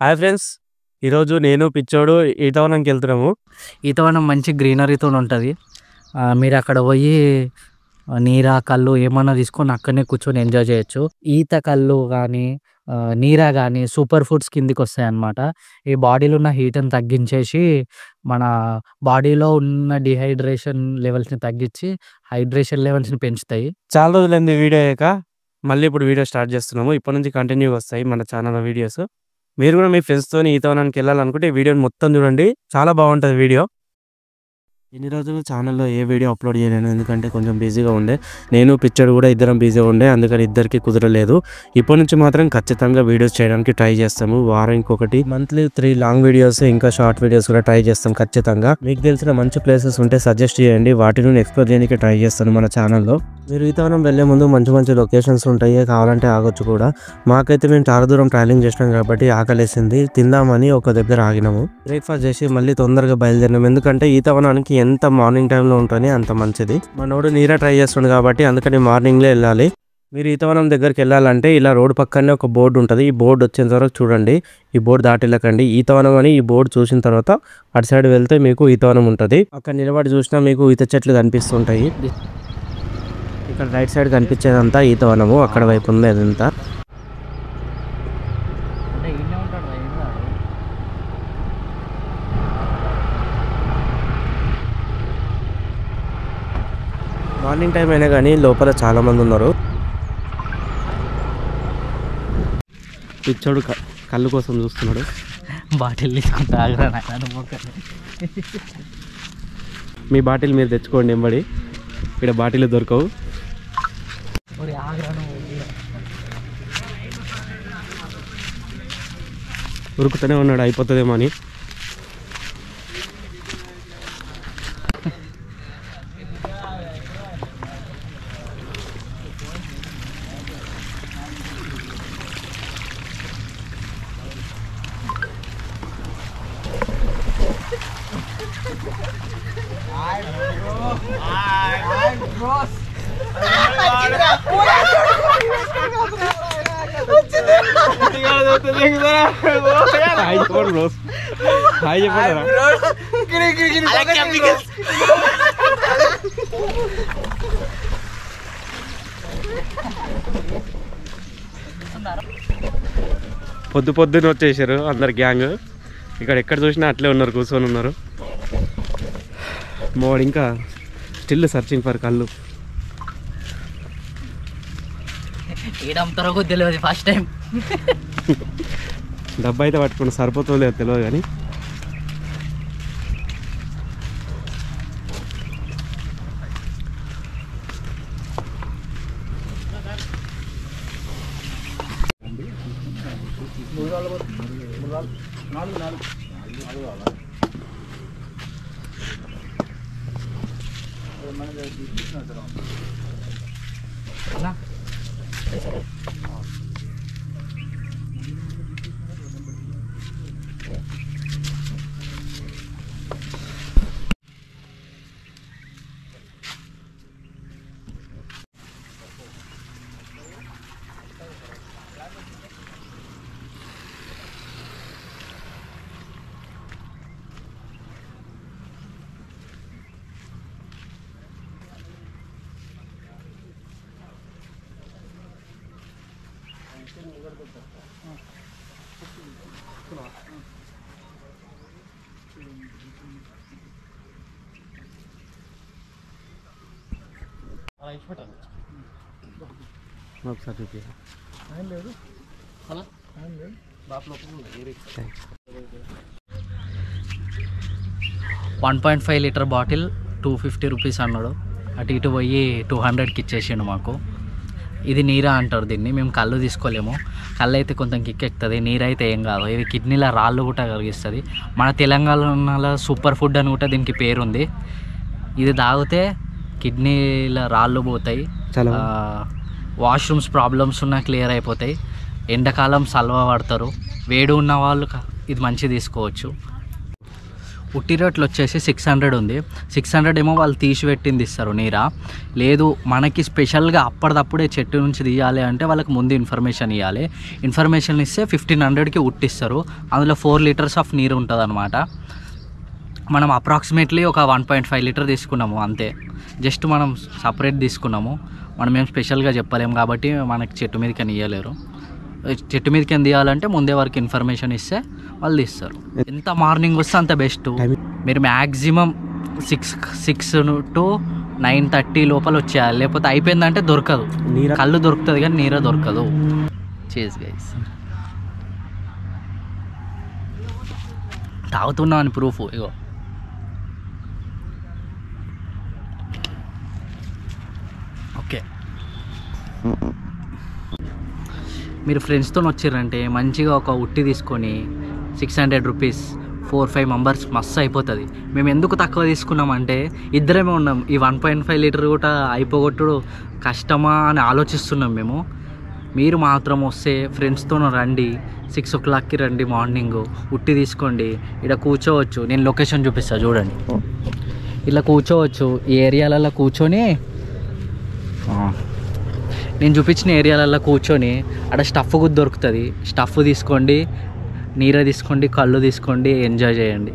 Hi friends, ఈరోజు నేను పిచ్చోడు ఈతవనంకి వెళ్తున్నాము. ఈతవనం మంచి గ్రీనరీతో ఉంటుంది. మీరు అక్కడ పోయి నీరా కళ్ళు ఏమన్నా తీసుకొని అక్కడనే కూర్చొని ఎంజాయ్ చేయొచ్చు. ఈత కళ్ళు కానీ నీరా కానీ సూపర్ ఫుడ్స్ కిందికి వస్తాయి అన్నమాట. ఈ బాడీలో ఉన్న హీట్ని తగ్గించేసి మన బాడీలో ఉన్న డిహైడ్రేషన్ లెవెల్స్ని తగ్గించి హైడ్రేషన్ లెవెల్స్ని పెంచుతాయి. చాలా రోజులైంది వీడియో అయ్యాక మళ్ళీ ఇప్పుడు వీడియో స్టార్ట్ చేస్తున్నాము. ఇప్పటి నుంచి కంటిన్యూ వస్తాయి మన ఛానల్ వీడియోస్. మీరు కూడా మీ ఫ్రెండ్స్తో ఈతవనానికి వెళ్ళాలనుకుంటే ఈ వీడియోని మొత్తం చూడండి, చాలా బాగుంటుంది వీడియో. ఇన్ని రోజులు ఛానల్లో ఏ వీడియో అప్లోడ్ చేయలేను, ఎందుకంటే కొంచెం బిజీగా ఉండే. నేను పిచ్చడు కూడా ఇద్దరం బిజీగా ఉండే, అందుకని ఇద్దరికి కుదరలేదు. ఇప్పటి నుంచి మాత్రం ఖచ్చితంగా వీడియోస్ చేయడానికి ట్రై చేస్తాము. వారానికి ఒకటి, మంత్లీ 3 లాంగ్ వీడియోస్ ఇంకా షార్ట్ వీడియోస్ కూడా ట్రై చేస్తాం ఖచ్చితంగా. మీకు తెలిసిన మంచి ప్లేసెస్ ఉంటే సజెస్ట్ చేయండి, వాటిని ఎక్స్ప్లోర్ చేయడానికి ట్రై చేస్తాను మన ఛానల్లో. మీరు ఈతవనం వెళ్ళే ముందు మంచి మంచి లొకేషన్స్ ఉంటాయి, కావాలంటే ఆగొచ్చు కూడా. మాకైతే మేము చాలా దూరం ట్రావెలింగ్ చేసినాం కాబట్టి ఆకలేసింది, తిందామని ఒక దగ్గర ఆగినాము. బ్రేక్ఫాస్ట్ చేసి మళ్ళీ తొందరగా బయలుదేరినాం, ఎందుకంటే ఈతవనానికి ఎంత మార్నింగ్ టైంలో ఉంటుంది అంత మంచిది. మనోడు నీరా ట్రై చేస్తుండే కాబట్టి అందుకని మార్నింగ్లో వెళ్ళాలి. మీరు ఈతవనం దగ్గరికి వెళ్ళాలంటే ఇలా రోడ్డు పక్కనే ఒక బోర్డు ఉంటుంది. ఈ బోర్డు వచ్చేంత వరకు చూడండి, ఈ బోర్డు దాటి వెళ్ళకండి. ఈతవనం అని ఈ బోర్డు చూసిన తర్వాత అటు సైడ్ వెళ్తే మీకు ఈతవనం ఉంటుంది. అక్కడ నిలబడి చూసినా మీకు ఈత చెట్లు కనిపిస్తుంటాయి. ఇక్కడ రైట్ సైడ్ కనిపించేదంతా ఈతవనము, అక్కడ వైపు ఉంది అదంతా. మార్నింగ్ టైం అయినా కానీ లోపల చాలా మంది ఉన్నారు. పిచ్చోడు కళ్ళు కోసం చూస్తున్నాడు. బాటిల్ తీసుకుంటా, మీ బాటిల్ మీరు తెచ్చుకోండి ఎంబడి, ఇక్కడ బాటిల్ దొరకవు. ఉరుకుతూనే ఉన్నాడు, అయిపోతుందేమో అని. పొద్దున్న వచ్చేసారు అందరు గ్యాంగ్. ఇక్కడ ఎక్కడ చూసినా అట్లే ఉన్నారు, కూర్చొని ఉన్నారు. మోడు ఇంకా స్టిల్ సర్చింగ్ ఫర్ కళ్ళు. ఏడంతరో తెలియదు, ఫస్ట్ టైం డబ్బా అయితే పట్టుకుని సరిపోతుందో లేదో తెలియదు కానీ ఒకసారి చూపి. 1.5 లీటర్ బాటిల్ 250 రూపీస్ అన్నాడు. అటు ఇటు పోయి 200కి ఇచ్చేసిండు మాకు. ఇది నీరా అంటారు దీన్ని. మేము కళ్ళు తీసుకోలేము, కళ్ళు అయితే కొంచెం కిక్ ఎక్కుతుంది, నీరు అయితే ఏం కాదు. ఇది కిడ్నీల రాళ్ళు కూడా కలిగిస్తుంది. మన తెలంగాణలో సూపర్ ఫుడ్ అని కూడా దీనికి పేరుంది. ఇది తాగితే కిడ్నీల రాళ్ళు పోతాయి, వాష్రూమ్స్ ప్రాబ్లమ్స్ ఉన్నా క్లియర్ అయిపోతాయి. ఎండాకాలం సల్వా పడతారు, వేడి ఉన్న వాళ్ళు ఇది మంచి తీసుకోవచ్చు. ఉట్టి రేట్లు వచ్చేసి 600 ఉంది. 600 ఏమో వాళ్ళు తీసిపెట్టింది ఇస్తారు నీరా. లేదు మనకి స్పెషల్గా అప్పటిదప్పుడే చెట్టు నుంచి తీయాలి అంటే వాళ్ళకి ముందు ఇన్ఫర్మేషన్ ఇవ్వాలి. ఇన్ఫర్మేషన్ ఇస్తే 1500కి ఉట్టిస్తారు. అందులో 4 లీటర్స్ ఆఫ్ నీరు ఉంటుంది అనమాట. మనం అప్రాక్సిమేట్లీ ఒక 1.5 లీటర్ తీసుకున్నాము అంతే. జస్ట్ మనం సపరేట్ తీసుకున్నాము. మనం ఏం స్పెషల్గా చెప్పలేము కాబట్టి మనకి చెట్టు మీదకి అని ఇవ్వలేరు. చెట్టు మీదకి ఏం తీయాలంటే ముందే వారికి ఇన్ఫర్మేషన్ ఇస్తే వాళ్ళు తీస్తారు. ఎంత మార్నింగ్ వస్తే అంత బెస్ట్. మీరు మ్యాక్సిమం 6 to 9:30 లోపల వచ్చేయాలి. లేకపోతే అయిపోయిందంటే దొరకదు. కళ్ళు దొరుకుతుంది కానీ నీర దొరకదు. చేస్ గైస్ తాగుతున్నా అని ప్రూఫ్ ఇగో. ఓకే, మీరు ఫ్రెండ్స్తో వచ్చిర్రంటే మంచిగా ఒక ఉట్టి తీసుకొని 600 రూపీస్ 4-5 మెంబర్స్ మస్తు అయిపోతుంది. మేము ఎందుకు తక్కువ తీసుకున్నామంటే ఇద్దరమే ఉన్నాం. ఈ 1.5 లీటర్ కూడా అయిపోగొట్టుడు కష్టమా అని ఆలోచిస్తున్నాం మేము. మీరు మాత్రం వస్తే ఫ్రెండ్స్తో రండి. 6 o'clockకి రండి మార్నింగ్. ఉట్టి తీసుకోండి. ఇక్కడ కూర్చోవచ్చు. నేను లొకేషన్ చూపిస్తాను చూడండి. ఇలా కూర్చోవచ్చు. ఈ ఏరియాలలో కూర్చొని నేను చూపించిన ఏరియాలలో కూర్చొని అక్కడ స్టఫ్ కూడా దొరుకుతుంది. స్టఫ్ తీసుకోండి, నీర తీసుకోండి, కళ్ళు తీసుకోండి, ఎంజాయ్ చేయండి.